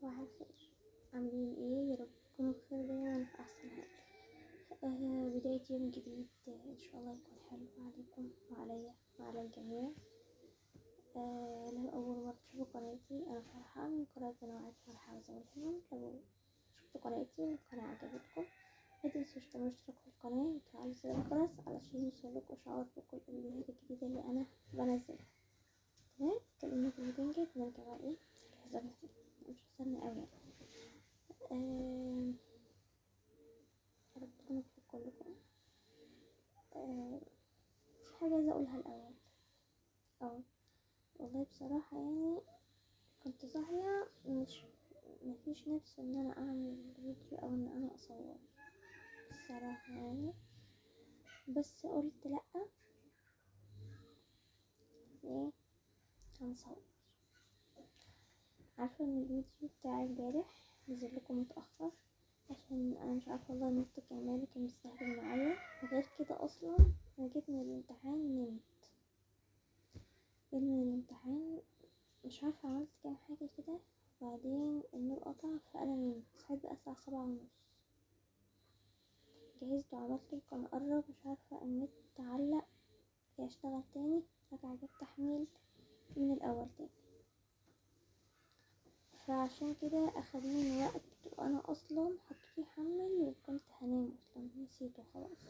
صباح الخير، عاملين ايه؟ يا رب تكونوا بخير دايما في احسن حال. بداية يوم جديد ان شاء الله يكون حلو عليكم وعليا وعلى الجميع. لو اول مرة تشوفوا قناتي انا فرحة من قناة قنوات فرحة وزوجهم. لو شفتوا قناتي والقناة عجبتكم متنسوش تعملوا اشتراك في القناة وتفعلوا زر الجرس علشان يوصلكوا اشعار بكل الفيديوهات الجديدة اللي انا بنزلها. تمام، اتكلمنا في الفيديو نرجع بقى ايه حزرنا فيه، مش حزرنا اوي يعني. يا رب تكونوا بخير كلكم. في حاجة عايزة اقولها الاول. والله بصراحة يعني كنت صاحية مفيش نفس ان انا اعمل فيديو او ان انا اصور الصراحة يعني، بس قلت لأ، ايه هنصور. عارفة ان الفيديو بتاع امبارح نزل لكم متأخر عشان انا مش عارفة والله النت كان بيستهبل معايا، وغير كده اصلا انا جيت من الامتحان مش عارفة عملت كام حاجة كده، وبعدين النور قطع فانا نمت. صحيت بقى الساعة 7:30، جهزت وعملت وكان قرب، مش عارفة النت علق يشتغل تاني، رجع جاب تحميل من الاول تاني، فعشان كده اخد مني وقت وانا اصلا حطيته يحمل وكنت هنام اصلا نسيته خلاص.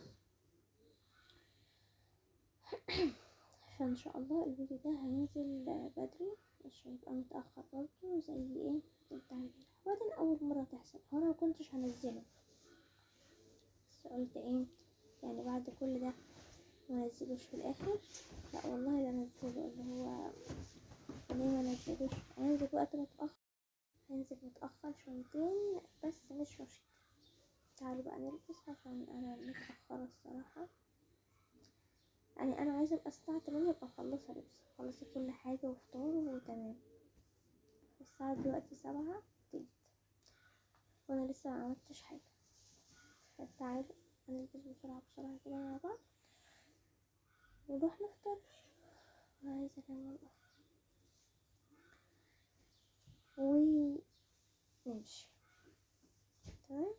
فان شاء الله الفيديو ده هينزل بدري، مش هيبقى متاخر برضه زي ايه بتاع امبارح. وبعدين اول مره تحصل، هو انا مكنتش هنزله بس قلت ايه يعني بعد كل ده منزلوش في الاخر. لا والله لا انزله، اللي هو ليه منزلوش؟ هينزل وقت متاخر، هينزل متاخر شويتين بس مش مشكله. تعالوا بقى نلبس عشان انا متاخره الصراحه، يعني انا عايزه ابقى الساعه 8 ابقى مخلصه لبس، مخلصه كل حاجه وفطار وتمام. الساعه دلوقتي 7:15 وانا لسه ما عملتش حاجه. فتعالوا هنلبس بسرعه كده مع بعض ونروح نفطر. عايزه انام والله ونمشي. تمام،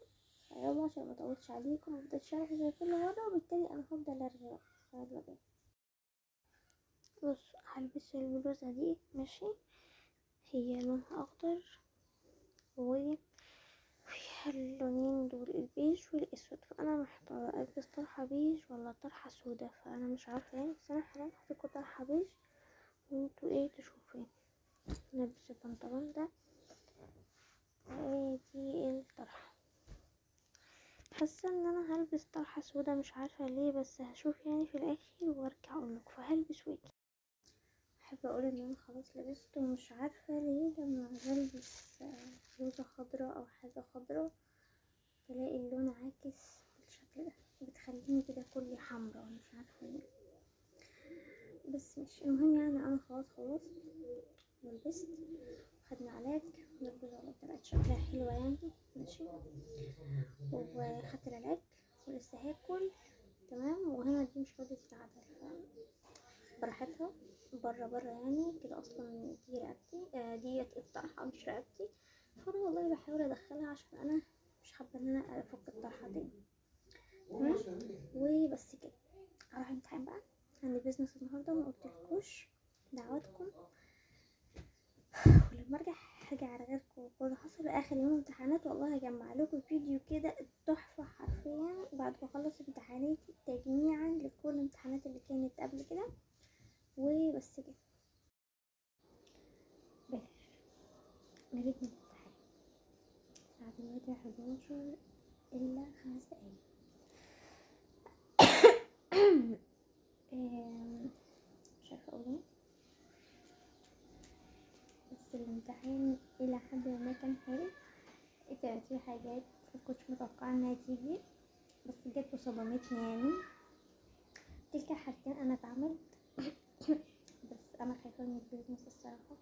يلا عشان ما اطولش عليكم ومفضلش شرح زي كل مره، وبالتالي انا هفضل ارغي. يلا بينا. بص، هلبس البلوزه دي ماشي، هي لونها اخضر وفيها اللونين دول البيج والاسود، فانا محتاره البس طرحه بيج ولا طرحه سودا، فانا مش عارفه يعني، بس انا حاليا هحطلكوا طرحه بيج وانتوا ايه تشوفين. نلبس البنطلون ده دي الطرحه. حاسه ان انا هلبس طرحه سودا، مش عارفه ليه، بس هشوف يعني في الاخر وارجع اقولك. فهلبس واجي. احب اقول ان انا خلاص لبست، ومش عارفه ليه لما بلبس بلوزه خضراء او حاجه خضراء بلاقي اللون عاكس بالشكل ده، بتخليني كده كلي حمرا، مش عارفه ليه، بس مش المهم يعني. انا خلاص خلصت ولبست، خدنا علاج والبلوزه والله طلعت شكلها حلوه يعني ماشي، وخدت العلاج ولسه هاكل. تمام، وهنا دي مش راضية تتعدل براحتها بره يعني كده، اصلا دي رقبتي ديت الطرحه مش رقبتي، فانا والله بحاول ادخلها عشان انا مش حابه ان انا افك الطرحه تاني. تمام، وبس كده. هروح امتحان بقى، عندي بيزنس النهارده ما قلتلكوش، دعواتكم، ولما هرجع على غيركم وكل حصل اخر يوم امتحانات والله هجمع لكم فيديو كده تحفه حرفيا بعد ما اخلص امتحاناتي تجميعا لكل الامتحانات اللي كانت قبل كده. وبس كده، بلاش نجيت من الامتحان الساعه دلوقتي 11 الا 5 دقايق. مش عارفه اقول ايه، بس الامتحان الى حد ما كان حلو. كانت في حاجات مكنتش متوقعه انها تيجي بس جت وصدمتني يعني. تلك حاجتين انا اتعملت بس انا خايفه من البيزنس الصراحه،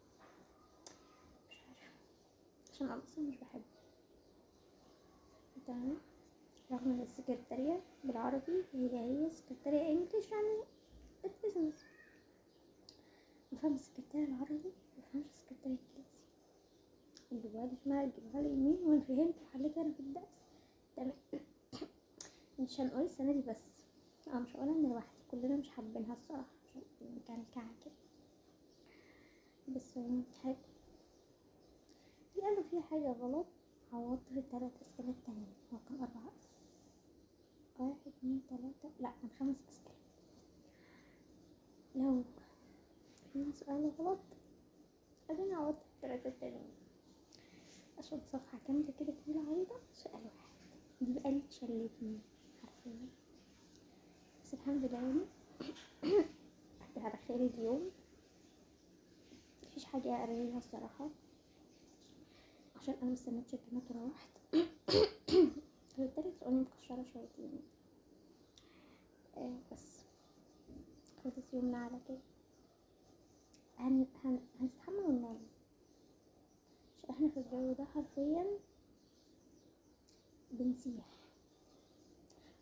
مش عارفه عشان انا اصلا مش بحبه. تمام، رغم ان السكرتارية بالعربي هي سكرتارية انجليش يعني البيزنس، بفهم السكرتارية العربي مبفهمش السكرتارية الانجليزي. جيبوها لي شمال جيبوها لي يمين، وانا فهمت وحليت انا في الدرس تمام. مش هنقول السنه دي بس، مش هقولها انا لوحدي، كلنا مش حابينها الصراحه عشان كان كعكه كده، بس حاجه في قالوا فيها حاجه غلط. عوضت في ال3 اسئله التانيين، هو كان 4 1 2 3 لا كان 5 اسئله. لو في سؤال غلط ادينا عوضت في ال3 التانيين، عشان صفحه كامله كده طويله عريضه سؤال واحد، دي بقى اللي شلتني حرفيا. بس الحمد لله يعني عدت على خير اليوم، مفيش حاجه اقريها الصراحه عشان انا مستنيتش البنات وروحت. فبالتالي تلاقوني مكشره شويتين. بس خلص يومنا على كده. هنستحمى وننام عشان احنا في الجو ده حرفيا بنسيح.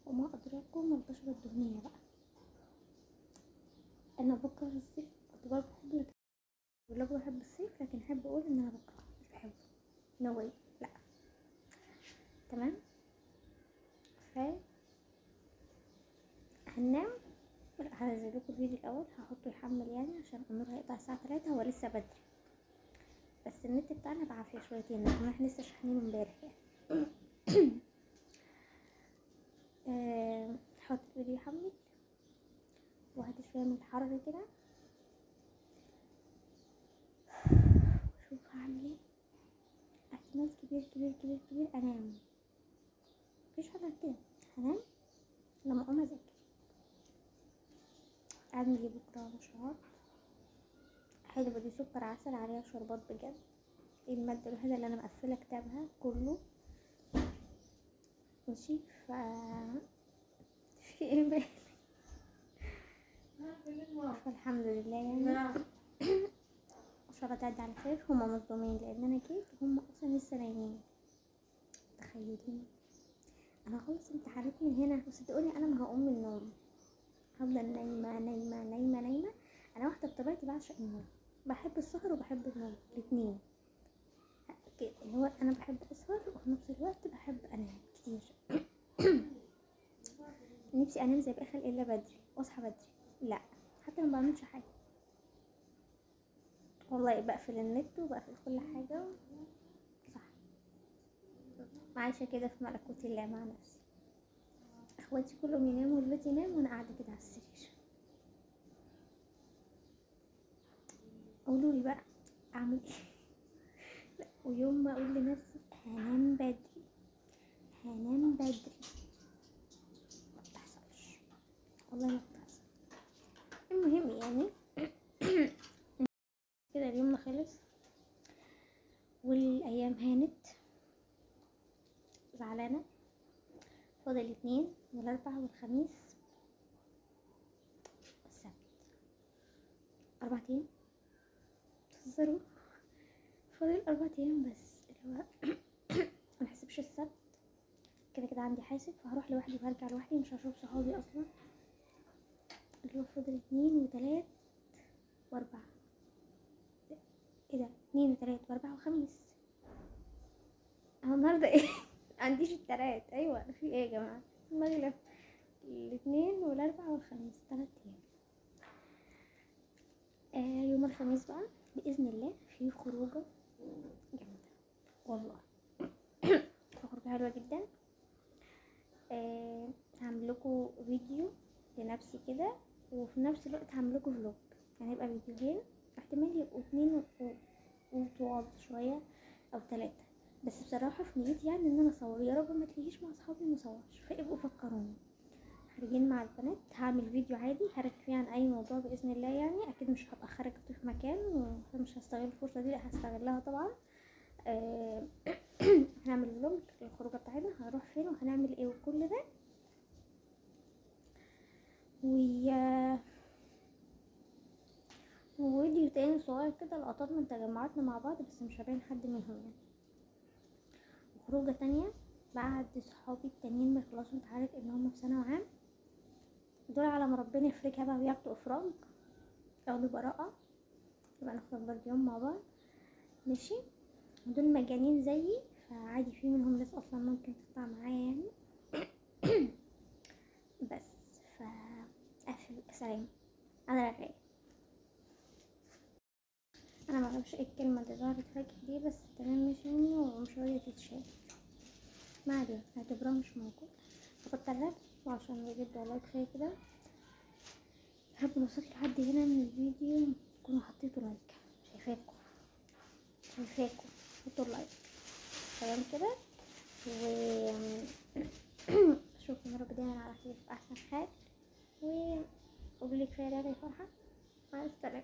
وما ادراكم ما البشرة الدهنية بقى. انا بكره الصيف، كنت برضه بحب الصيف، لكن احب اقول ان انا بكره مش بحبه. نو واي، لا تمام. ف هننام. هنزل لكم الفيديو الاول، هحطه يحمل يعني عشان النور هيقطع الساعه 3، هو لسه بدري بس النت بتاعنا بعافيه شويتين، لكن احنا لسه شاحنينه امبارح يعني. هحط الفيديو يحمل وهدي شويه من الحراره كده، واشوف هعمل ايه. احتمال كبير كبير كبير كبير انام، مفيش حاجه كده، هنام لما اقوم اذاكر. اعمل ايه بكره مشروعات حلوه دي، سكر عسل عليها شربات بجد. الماده الوحيده اللي انا مقفله كتابها كله ماشي. في ايه بقى؟ فالحمد لله يعني شرط تعدي على خير. هما مصدومين لان انا جيت وهم اصلا لسه نايمين، تخيلين. انا خلص امتحانات من هنا وصدقوني انا ما هقوم من النوم، هفضل نايمه نايمه نايمه نايمه. انا واحده بطبيعتي بعشق النوم، بحب السهر وبحب النوم الاتنين كده، اللي هو انا بحب اسهر وفي نفس الوقت بحب انام كتير. نفسي انام زي باقي خلق الا بدري واصحى بدري، لا حتى ما بعملش حاجه والله، بقفل النت وبقفل كل حاجه صح، عايشه كده في ملكوت الله مع نفسي. اخواتي كلهم يناموا والبيت ينام وانا قاعده كده على السرير. قولوا لي بقى اعمل ايه؟ لا، ويوم ما اقول لنفسي هنام بدري هنام بدري ما بتحصلش والله، ما بتحصل. المهم يعني كده اليوم ما خلص والايام هانت، زعلانه. فاضل الاثنين والاربعاء والخميس والسبت، 4 ايام تهزروا. فاضل 4 ايام بس، اللي هو ما نحسبش السبت كده كده عندي حاسب، فهروح لوحدي وهرجع لوحدي، مش هشوف صحابي اصلا. اللي هو فاضل 2 و3 و4، ايه ده 2 و3 و4 وخميس. انا النهارده ايه؟ عنديش التلات، ايوه في ايه يا جماعه؟ المغرب الاثنين والاربع والخميس 3 ايام. يوم الخميس بقى باذن الله في خروجه جامده والله. خروجه حلوه جدا. هعمل لكم فيديو لنفسي كده، وفي نفس الوقت هعمل لكم فلوج، يعني يبقى فيديوهين، احتمال يبقوا 2 وطوال شويه او 3. بس بصراحه في نيتي يعني ان انا اصور، يا رب ما تلاقيش مع اصحابي مصورش، فابقوا فكروني. خارجين مع البنات هعمل فيديو عادي هرك فيه عن اي موضوع باذن الله، يعني اكيد مش هبقى خرجت في مكان ومش هستغل الفرصه دي، لا هستغلها طبعا. هنعمل فلوج الخروجه بتاعتنا، هنروح فين وهنعمل ايه وكل ده. وفيديو تاني صغير كده لقطات من تجمعاتنا مع بعض، بس مش هبين حد منهم يعني. وخروجه تانية بعد صحابي التانيين ما يخلصوا امتحانات ان هم في ثانوي عام، دول على ما ربنا يفرجها بقى وياخدوا افراج ياخدوا براءة، يبقى نخرج برضه يوم مع بعض ماشي. دول مجانين زيي، فعادي في منهم ناس اصلا ممكن تطلع معايا يعني. بس اقفل سلام. انا رغاية. انا معرفش ايه الكلمة اللي ظهرت فجأة دي، بس تمام مش مني ومش راضية تتشال. ما علينا، اعتبرها مش موجود. هبطلها وعشان بجد والله كفاية كده. يا رب لو وصلت لحد هنا من الفيديو تكونوا حطيتوا لايك. شايفاكم حطوا لايك. تمام كده. و اشوفكم يا رب دايما على خير في احسن حال. وقولوا لي كفايه يا فرحه. مع السلامه.